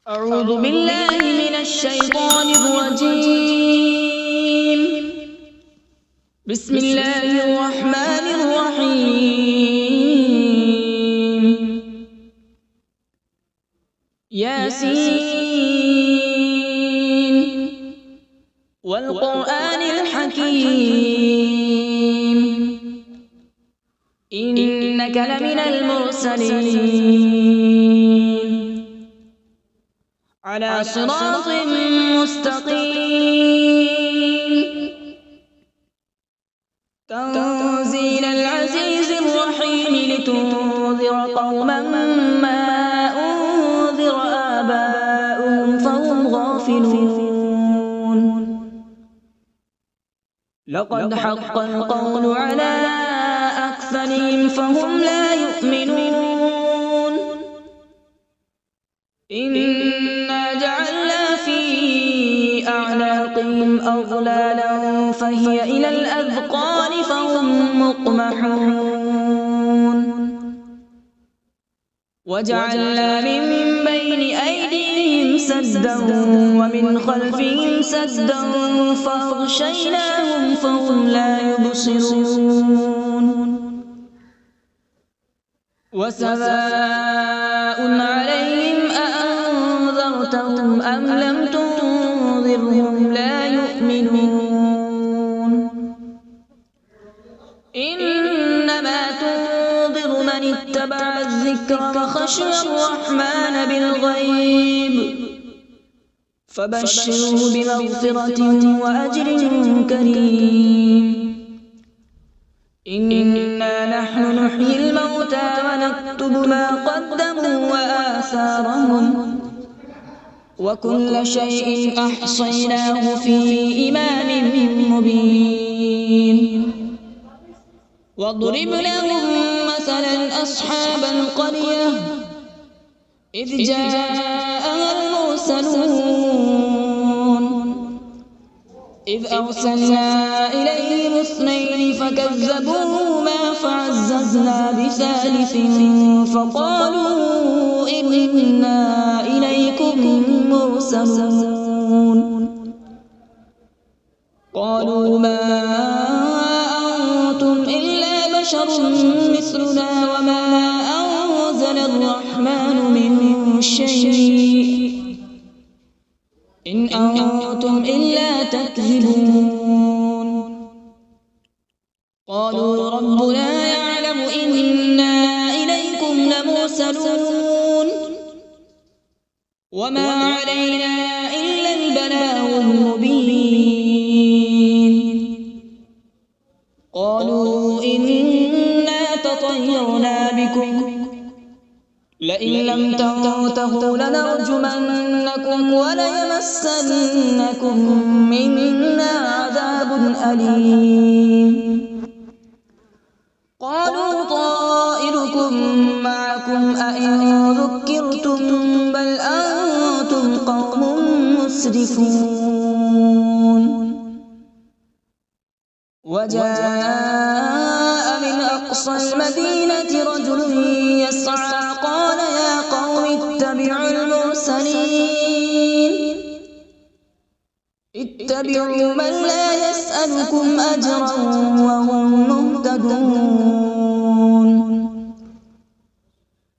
أعوذ بالله من الشيطان الرجيم. بسم الله الرحمن الرحيم. ياسين والقرآن الحكيم إنك لمن المرسلين على صراط مستقيم. تنزيل العزيز الرحيم لتنذر قوما ما أنذر آباؤهم فهم غافلون. لقد حق القول على أكثرهم فهم لا يؤمنون. إنا جعلنا في أعناقهم أغلالا فهي إلى الأذقان فهم مقمحون. وجعلنا من بين أيديهم سدا ومن خلفهم سدا فأغشيناهم فهم لا يبصرون. وسواء عليهم أأنذرتهم أم لم تنذرهم لا يؤمنون. إنما تنذر من اتبع الذكر وخشي الرحمن بالغيب فبشره بمغفرة وأجر كريم. إنا نحن نحيي الموتى ونكتب ما قدموا وآثارهم وكل شيء أحصيناه في إمام مبين. واضرب لهم مثلا أصحاب القرية إذ جاءها المرسلون إذ أرسلنا إليهم اثنين فكذبوهما فعززنا بثالث فقالوا إنا إليكم مرسلون. قالوا ما أنتم إلا بشر مثلنا وما أنزل الرحمن من شيء إن أنتم إلا تكذبون. قالوا ربنا يعلم إنا إليكم لمرسلون وما علينا إلا البلاغ المبين. قالوا إنا تطيرنا بكم لئن لم تنتهوا لنرجمنكم وليمسنكم منا عذاب أليم. قالوا طائركم معكم أئن ذكرتم بل أنتم قوم مسرفون. وجاء من أقصى المدينة رجل يسعى قال يا قوم اتبعوا المرسلين اتبعوا من لا يسألكم أجرا وهم مهتدون.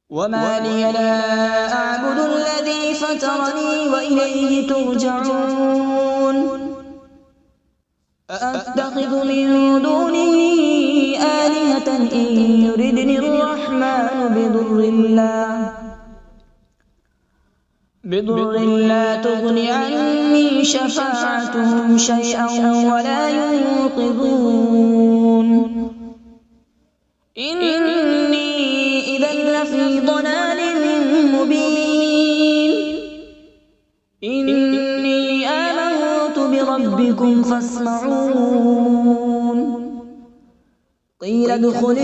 وما لي لا أعبد الذي فطرني وإليه ترجعون. أأتخذ من دونه آلهة إن يردني الرحمن بضر لا تغن عني شفاعتهم شيئا ولا ينقذون. إني إذا لفي ضلال مبين. إني آمنت بربكم فاسمعون. قيل ادخل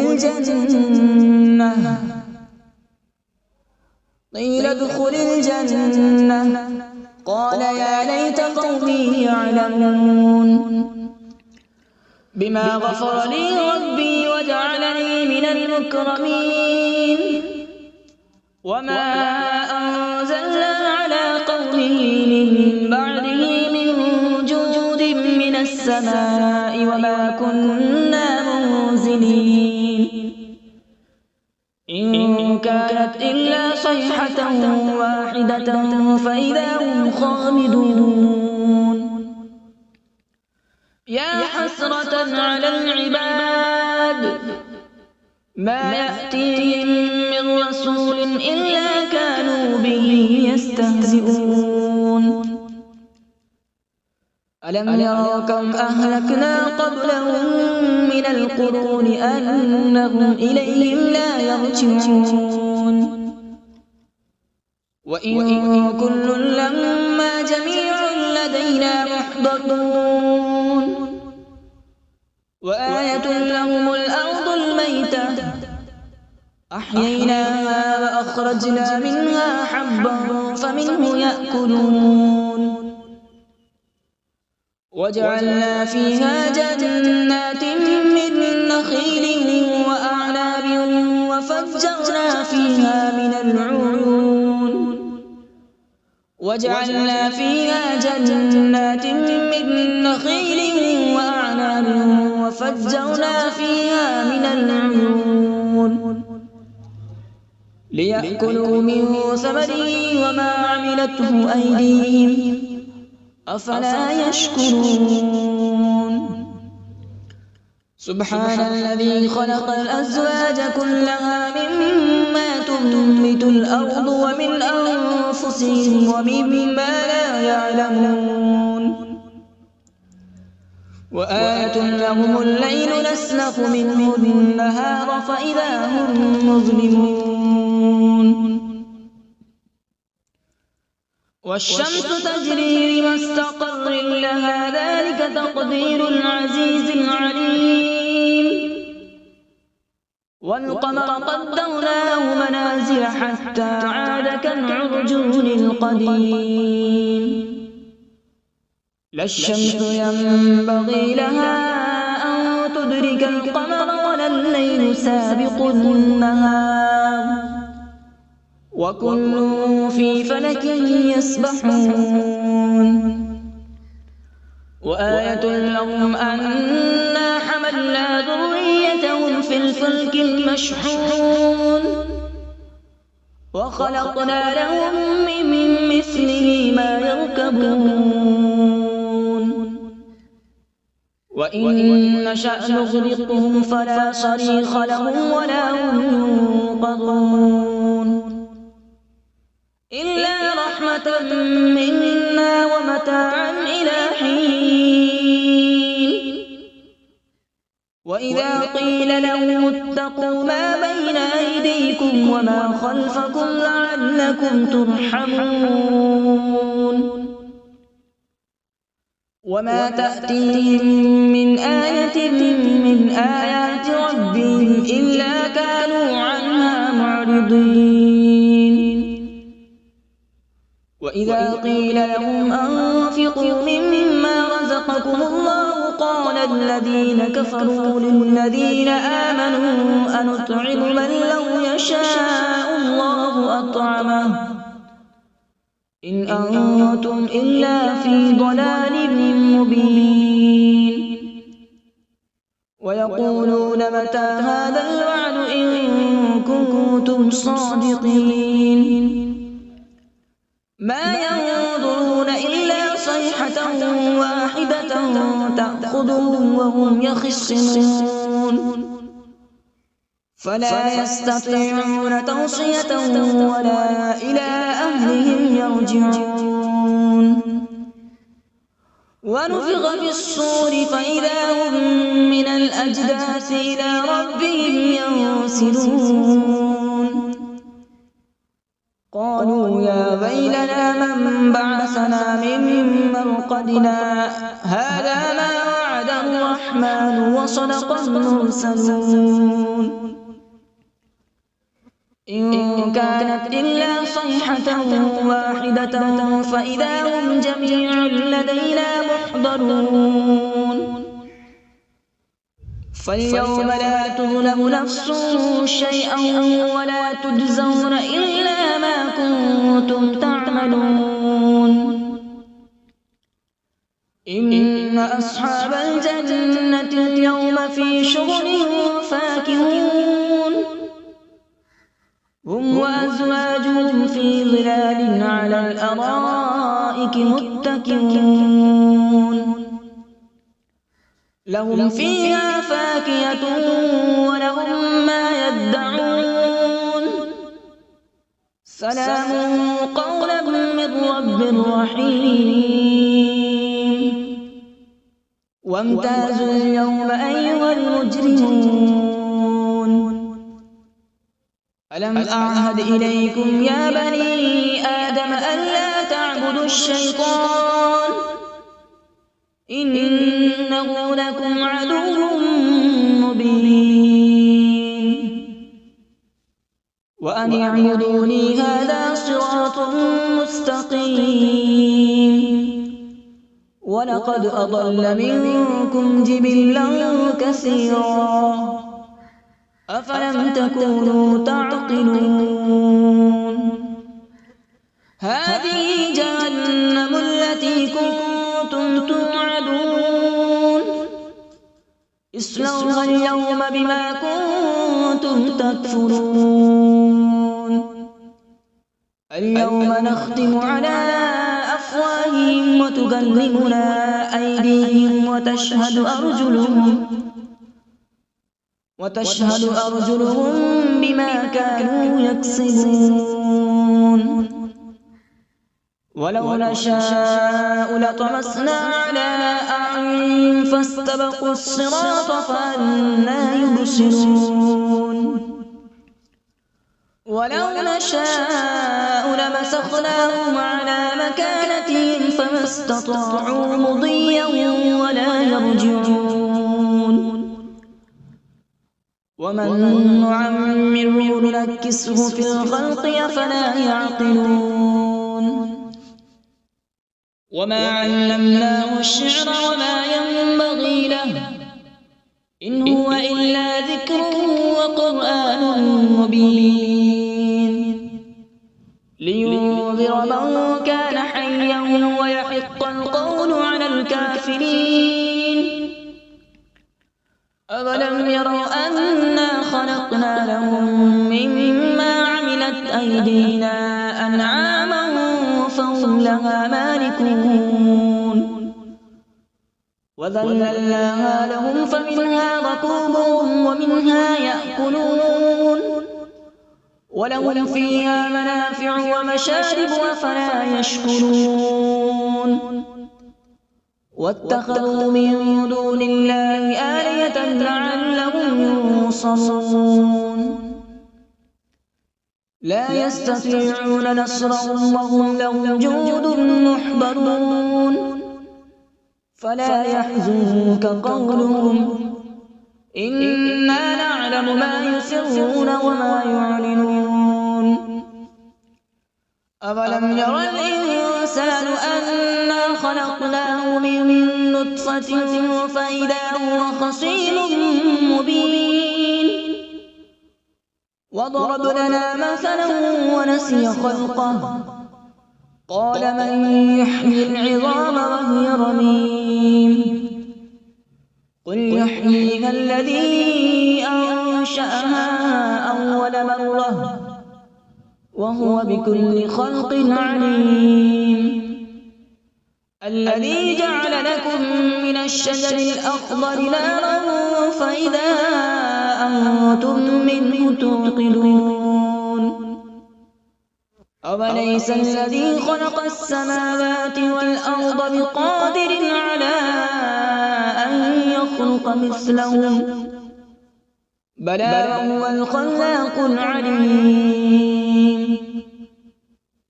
الجنة قال يا ليت قومي يعلمون. بما غفر لي ربي وجعلني من المكرمين. وما أنزلنا على قومه من بعده من جود من السماء وما كنا منزلين إن كانت إلا صيحة واحدة فإذا هم خامدون يا حسرة على العباد ما يأتيهم من رسول إلا كانوا به يستهزئون ألم يروا كم أهلكنا قبلهم من القرون أنهم إليهم لا يرجعون وإن كل لما جميع لدينا محضرون وآية لهم الأرض الميتة أحييناها وأخرجنا منها حبا فمنه يأكلون وجعلنا فيها جنات من نخيل وأعناب وفجرنا فيها من العيون وجعلنا فيها جنات من نخيل وأعناب وفجرنا فيها من العيون ليأكلوا من ثمره وما عملته أيديهم أفلا يشكرون سبحان الذي خلق الأزواج كلها مما تنبت الأرض ومن أنفسهم ومما لا يعلمون وآية لهم الليل نسلخ منه النهار فإذا هم مظلمون والشمس تجري لمستقر لها ذلك تقدير العزيز العليم والقمر قدرناه منازل حتى عاد كالعرجون القديم لا الشمس ينبغي لها أن تدرك القمر ولا الليل سابق النهار وكل في فلك يسبحون وآية لهم أنا حملنا ذريتهم في الفلك المشحون وخلقنا لهم من مثله ما يركبون وإن نشأ نغرقهم فلا صريخ لهم ولا هم ينقذون إلا رحمة منا ومتاعا إلى حين وإذا قيل لهم اتقوا ما بين أيديكم وما خلفكم لعلكم ترحمون وما تأتيهم من آية من آيات ربهم إلا كانوا عنها معرضين وإذا قيل لهم أنفقوا مما رزقكم الله قال الذين كفروا للذين آمنوا أنطعم من لو يشاء الله أطعمه إن أنتم إلا في ضلال مبين ويقولون متى هذا الوعد إن كنتم صادقين ما ينظرون إلا صيحة واحدة تأخذهم وهم يخصمون فلا يستطيعون توصية ولا إلى أهلهم يرجعون ونفخ في الصور فإذا هم من الأجداث إلى ربهم ينسلون قالوا يا ويلنا من بعثنا من مرقدنا هذا ما وعد الرحمن وصدق المرسلون إن كانت إلا صيحة واحدة فإذا هم جميع لدينا محضرون فاليوم لا تظلم نفس شيئا ولا تجزون إلا ما كنتم تعملون إن أصحاب الجنة اليوم في شغل فاكهون هم وأزواجهم في ظلال على الأرائك متكئون لهم فيها فاكهة ولهم ما يدعون سلام قولا من رب رحيم وامتازوا اليوم أيها المجرمون ألم أعهد إليكم يا بني آدم ألا تعبدوا الشيطان إنه لكم عدو مبين وأن اعبدوني هذا صراط مستقيم ولقد أضل منكم جبلا كثيرا أفلم تكونوا تعقلون هذه جهنم التي كنتم توعدون اصلوها اليوم بما كنتم تكفرون اليوم نختم على أفواههم وتكلمنا أيديهم وتشهد أرجلهم بما كانوا يكسبون ولو نشاء لطمسنا على أعينهم فاستبقوا الصراط فأنى يبصرون ولو نشاء لمسخناهم على مكانتهم فما استطاعوا مضيا ولا يرجعون ومن نعمره ننكسه في الخلق أفلا يعقلون وما علمناه الشعر وما ينبغي له إن هو إلا ذكر وقرآن مبين لينذر من كان حيا ويحق القول على الكافرين أولم يروا أنا خلقنا لهم مما عملت أيدينا أنعاما فهم لها مالكون وذللناها لهم فمنها ركوبهم ومنها يأكلون ولهم فيها منافع ومشارب أفلا يشكرون واتخذوا من دون الله آلهة لعلهم ينصرون لا يستطيعون نصرهم وهم لهم جند محضرون فلا يحزنك قولهم إنا نعلم ما يسرون وما يعلنون أولم ير الإنسان أنا خلقناه من نطفة فإذا هو خصيم مبين وضرب لنا مثلا ونسي خلقه قال من يحيي العظام وهي رميم قل يحييها الذي أنشأها أول مرة وهو بكل خلق عليم الذي جعل لكم من الشجر الأخضر نارا فإذا أنتم منه توقدون أوليس الذي خلق السماوات والأرض بقادر على أن يخلق مثلهم بلى وهو الخلاق العليم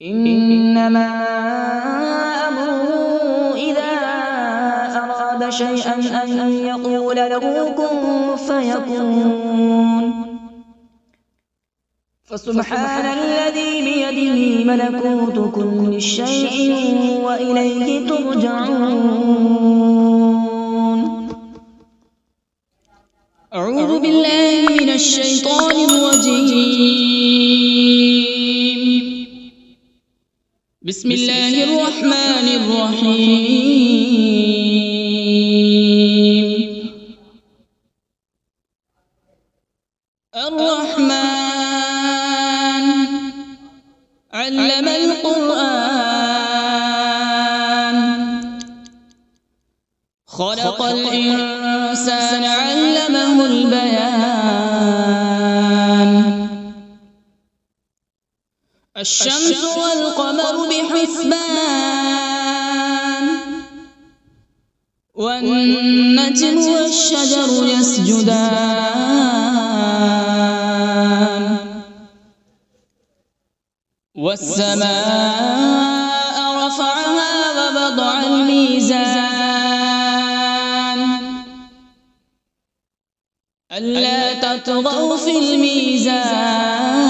إنما أمره إذا أراد شيئا أن يقول له كن فيكون فسبحان الذي بيده ملكوت كل شيء وإليه ترجعون أعوذ بالله من الشيطان الرجيم بسم الله الرحمن الرحيم القرآن خلق الإنسان علمه البيان الشمس والقمر بحسبان والنجم والشجر يسجدان والسماء رفعها ووضع الميزان ألا تطغوا في الميزان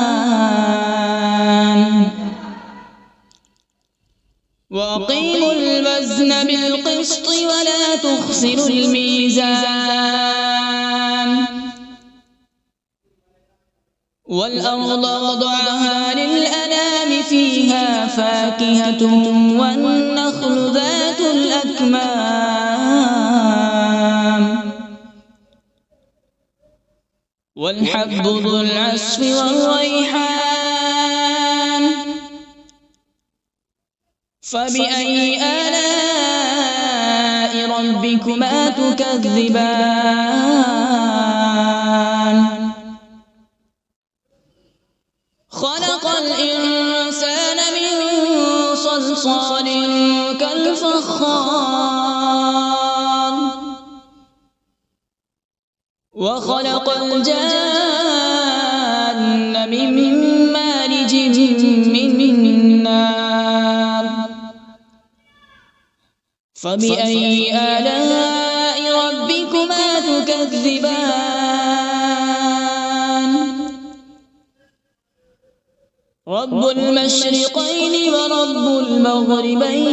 وأقيموا الوزن بالقسط ولا تخسروا الميزان والأرض وضعها للأنام فيها فاكهة والنخل ذات الأكمام والحب ذو العصف والريحان فبأي آلاء ربكما تكذبان خلق الإنسان من صلصال كالفخار وخلق الجان من مارج من نار فبأي آلاء ربكما تكذبان رب المشرقين ورب المغربين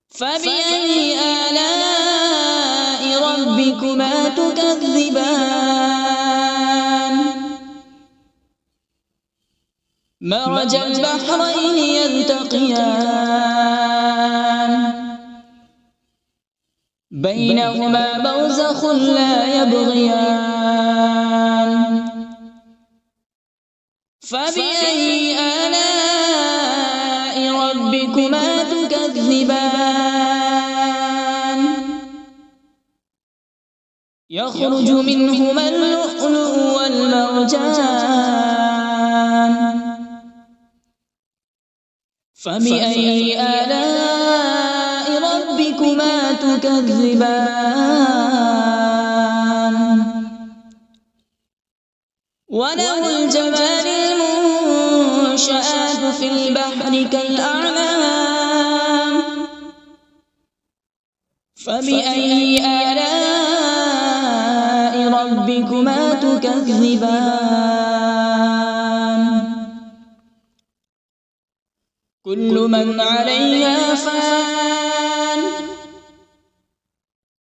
فبأي آلاء ربكما تكذبان مرج البحرين يلتقيان بينهما برزخ لا يبغيان فبأي آلاء ربكما تكذبان يخرج منهما اللؤلؤ والمرجان فبأي آلاء ربكما تكذبان وله الجوار المنشآت في البحر كالأعلام فبأي آلاء ربكما تكذبان كل من عليها فان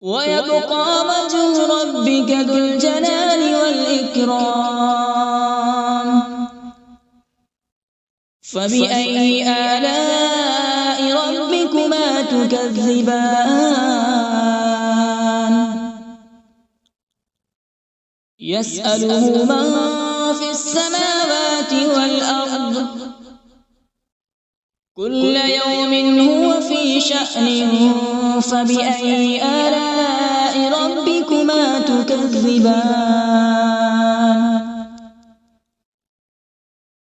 ويبقى وجه ربك ذو الجلال والإكرام فبأي آلاء ربكما تكذبان يسأله من في السماوات والأرض كل يوم هو في شأن فبأي آلاء ربكما تكذبان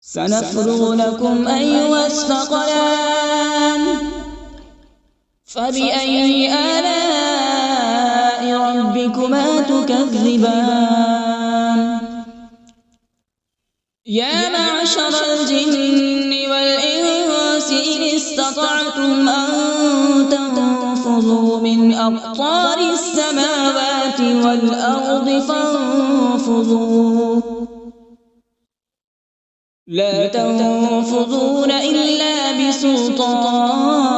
سنفرغ لكم أيها الثقلان فبأي آلاء ربكما تكذبان يا معشر الجن والإنس إن استطعتم أن تنفذوا من أقطار السماوات والأرض فانفذوا لا تنفذون إلا بسلطان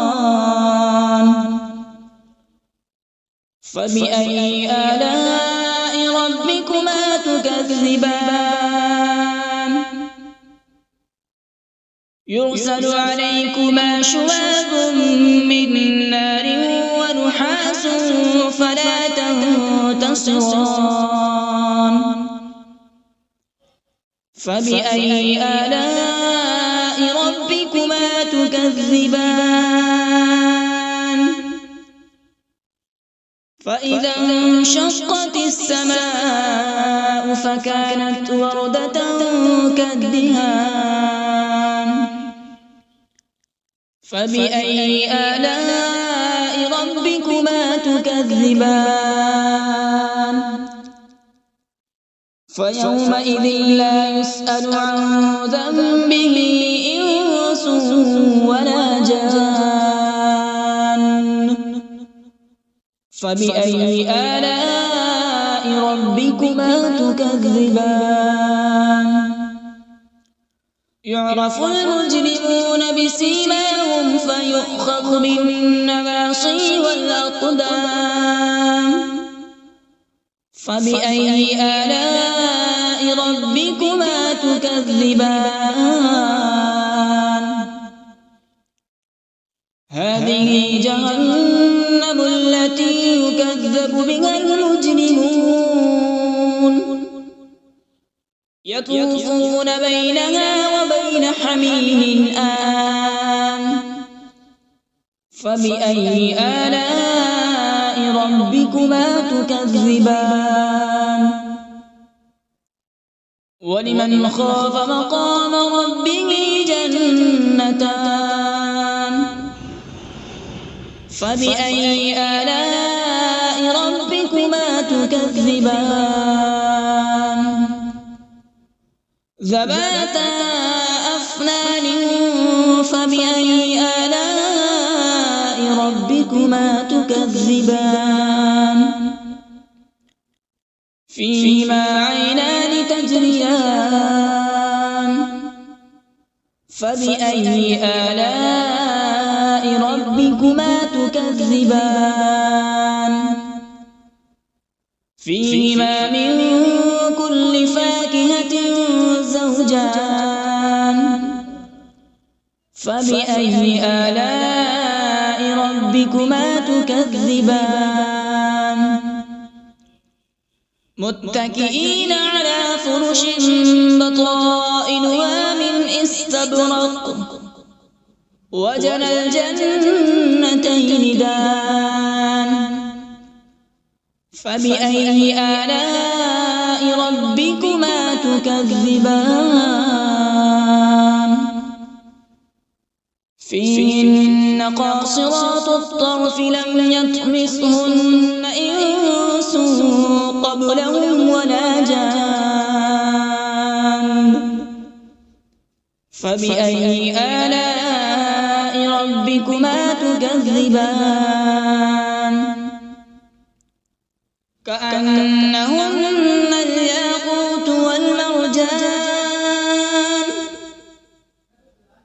فبأي آلاء ربكما تكذبان يرسل عليكما شواظ من نار ونحاس فلا تنتصران فبأي آلاء ربكما تكذبان فإذا انشقت السماء فكانت وردة كالدهان فبأي آلاء ربكما تكذبان فيومئذ لا يسأل عن ذنبه إنس ولا جان فبأي آلاء ربكما تكذبان يعرف المجرمون بسيماهم فيؤخذ بالنواصي والأقدام فبأي آلاء ربكما تكذبان هذه جهنم التي يكذب بها المجرمون يطوفون بينها وبين حميم آن فبأي آلاء ربكما تكذبان ولمن خاف مقام ربه جنتان فبأي آلاء ربكما تكذبان ذواتا أفنان فبأي آلاء ربكما تكذبان فيهما عينان تجريان فبأي آلاء ربكما تكذبان فيهما من كل فاكهة زوجان فبأي آلاء ربكما تكذبان متكئين على فرش بطائنها من استبرق وجنى الجنتين دان فبأي آلاء ربكما تكذبان فيهن قاصرات الطرف لم يطمثهن إنس قبلهم ولا جان فبأي آلاء ربكما تكذبان كأنهن الياقوت والمرجان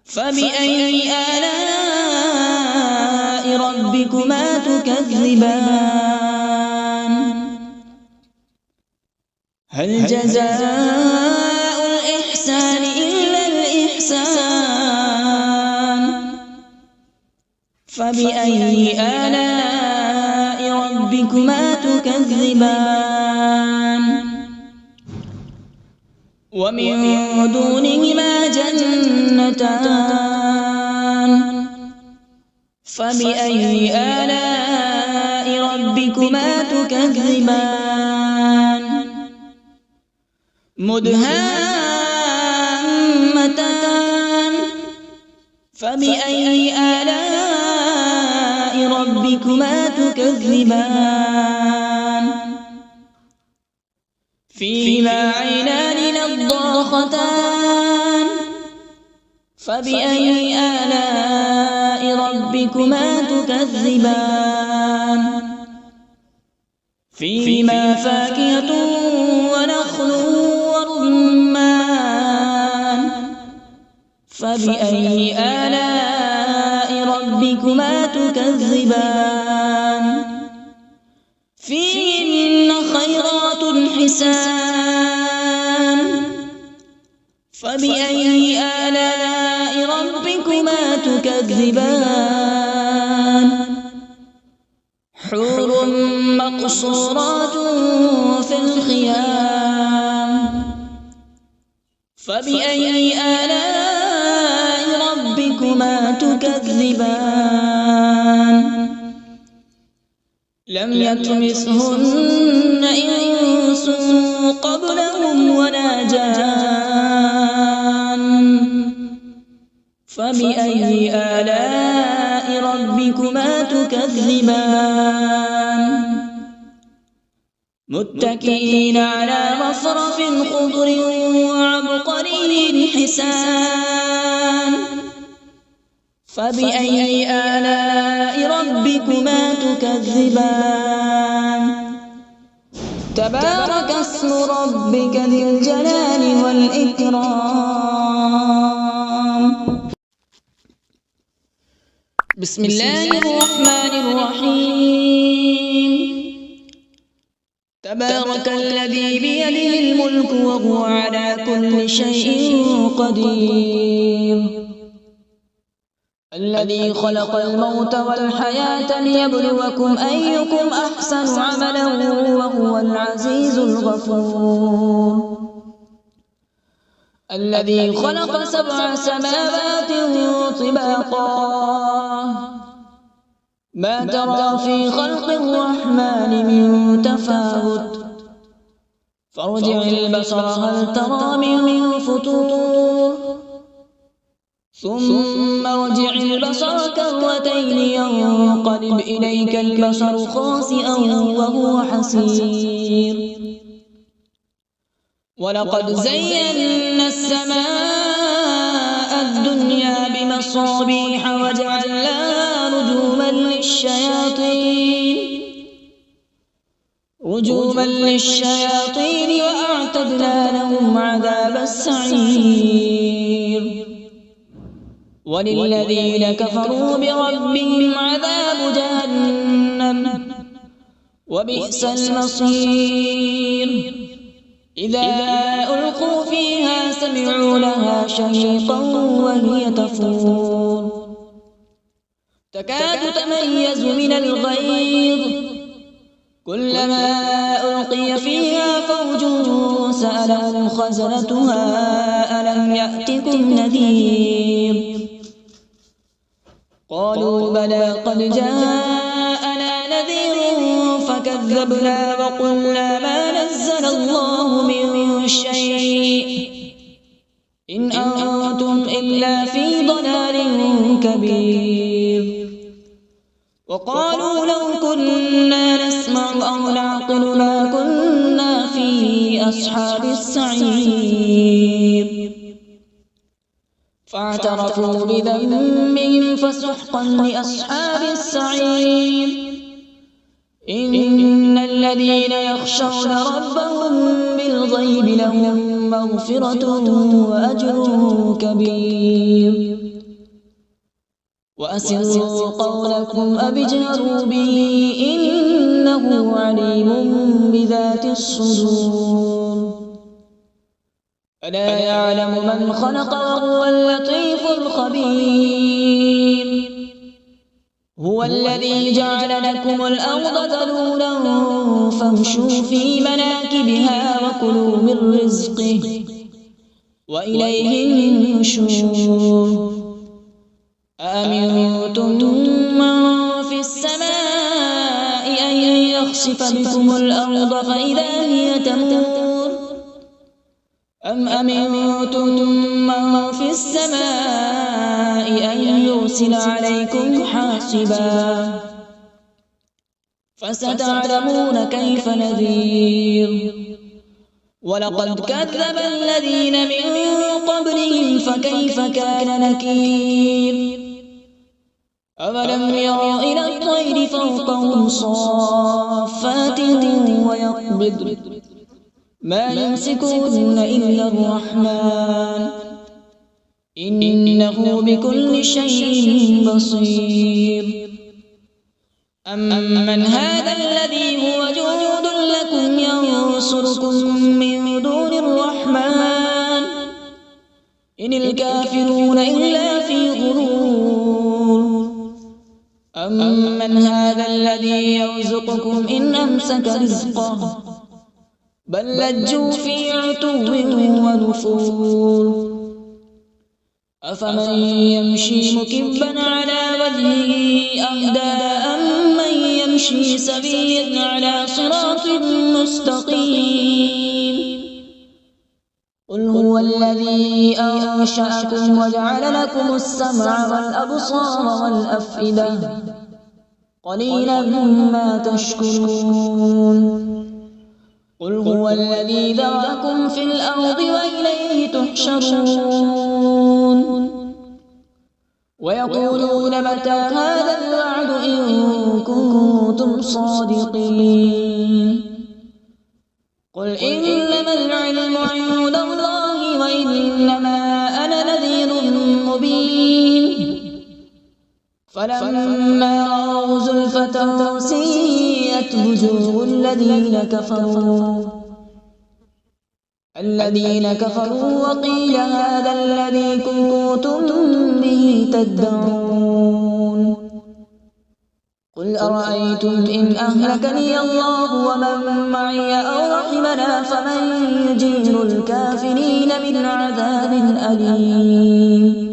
فبأي آلاء ربكما تكذبان هل جزاء الإحسان إلا الإحسان فبأي آلاء ربكما تكذبان ومن دونهما جنتان فبأي آلاء ربكما تكذبان مدهامتان فبأي آلاء ربكما تكذبان فيهما عينان نضاختان فبأي آلاء ربكما تكذبان فيهما فاكهة ونخل ورمان فبأي آلاء ربكما تكذبان فيهن خيرات حسان فبأي آلاء ربكما تكذبان حور مقصورات في الخيام فبأي آلاء ربكما تكذبان لم يطمثهن إنس قبلهم ولا جان فبأي آلاء ربكما تكذبان متكئين على رفرف خضر وعبقري حسان فبأي آلاء ربكما تكذبان تبارك اسم ربك ذي الجلال والإكرام. بسم الله الرحمن الرحيم. تبارك الذي بيده الملك وهو على كل شيء قدير الذي خلق الموت والحياة ليبلوكم أيكم أحسن عملا وهو العزيز الغفور الذي خلق 7 سماوات طباقا ما ترى في خلق الرحمن من تفاوت فارجع البصر هل ترى من فطور ثم ارجع البصر كرتين ينقلب إليك البصر خاسئا وهو حسير ولقد زينا السماء الدنيا بمصابيح وجعلناها رجوما للشياطين وأعتدنا لهم عذاب السعير وللذين كفروا بربهم عذاب جهنم وبئس المصير إذا ألقوا فيها سمعوا لها شهيقا وهي تفور تكاد تميز من الغيظ كلما ألقي فيها فوج سألهم خزنتها ألم يأتكم نذير قالوا بلى قد جاءنا نذير فكذبنا وقلنا ما نزل الله من شيء إن أنتم إلا في ضلال كبير وقالوا لو كنا نسمع أو نعقل ما كنا في أصحاب السعير فاعترفوا بذنبهم فسحقا لأصحاب السعير إن الذين يخشون ربهم بالغيب لهم مغفرة وأجر كبير وأسروا قولكم أو اجهروا به إنه عليم بذات الصدور ألا يعلم من خلق وهو اللطيف الخبير هو الذي جعل لكم الأرض ذلولا فامشوا في مناكبها وكلوا من رزقه وإليه النشور أأمنتم من في السماء أن يخسف بكم الأرض فإذا هي تمور أم أمنتم من في السماء أن يرسل عليكم حاصبا فستعلمون كيف نذير ولقد كذب الذين من قبلهم فكيف كان نكير أولم يروا إلى الطير فوقهم صافات ويقبض ما يمسكون إلا الرحمن إنه بكل شيء بصير أمن هذا الذي هو جند لكم ينصركم من دون الرحمن إن الكافرون إلا في غرور أمن هذا الذي يرزقكم إن أمسك رزقه بل لجوا في عتو ونفور أفمن يمشي مكبا على وجهه أهدى أمن يمشي سويا على صراط مستقيم قل هو الذي أنشأكم وجعل لكم السمع والأبصار والأفئدة قليلا ما تشكرون قل هو الذي ذرأكم في الأرض وإليه تحشرون ويقولون متى هذا الوعد إن كنتم صادقين قل إنما العلم عند الله وإنما أنا نذير مبين فلما رأوا زلفة سيئت وجوه الذين كفروا وقيل هذا الذي كنتم به تدعون قل أرأيتم إن أهلكني الله ومن معي أو رحمنا فمن يجير الكافرين من عذاب أليم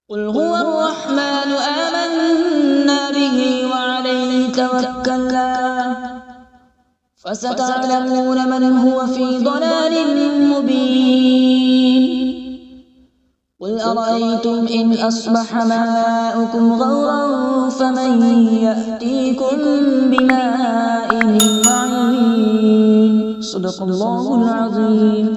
قل هو الرحمن آمنا به وعليه توكلنا فستعلمون من هو في ضلال مبين قل أرأيتم إن أصبح ماؤكم غورا فمن يأتيكم بماء معين صدق الله العظيم.